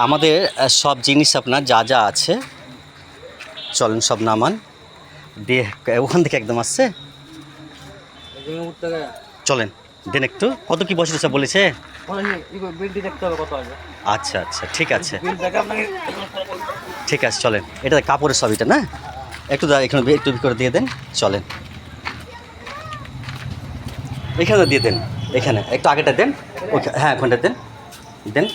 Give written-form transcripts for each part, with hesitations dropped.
আমাদের সব জিনিস আপনার যা যা আছে চলেন সব নামান দিয়ে ওখান থেকে একদম আসছে চলেন দেন একটু কত কি বসে বলেছে আচ্ছা আচ্ছা ঠিক আছে ঠিক আছে চলেন এটা কাপড়ের সব এটা না একটু এখানে একটু করে দিয়ে দেন চলেন এখানে দিয়ে দেন এখানে একটু আগেটা দেন হ্যাঁ ওখানটা দেন দেন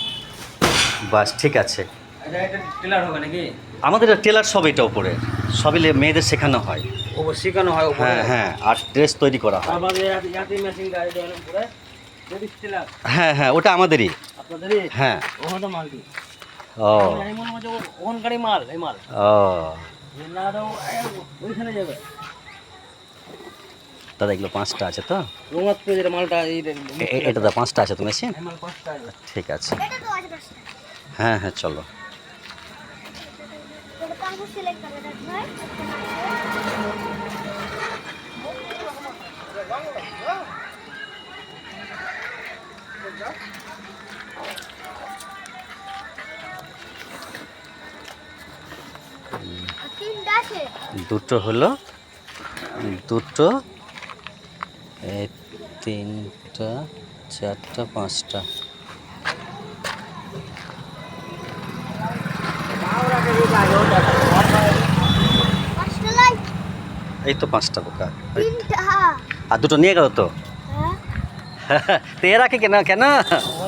বাস ঠিক আছে আমাদের টেলার সব এটা উপরে সবই মেয়েদের শেখানো হয় শেখানো হয় হ্যাঁ হ্যাঁ আর ড্রেস তৈরি করা হয় হ্যাঁ হ্যাঁ ওটা আমাদেরই হ্যাঁ ও ও দাদা এগুলো 5টা আছে তো এটা দাদা 5টা আছে তো মেশিন ঠিক আছে হ্যাঁ হ্যাঁ চলো দুটো হলো দুটো 3টা 4টা 5টা এই তো 5টা বোকা আর দুটো নিয়ে গেল তো তো এরা কেন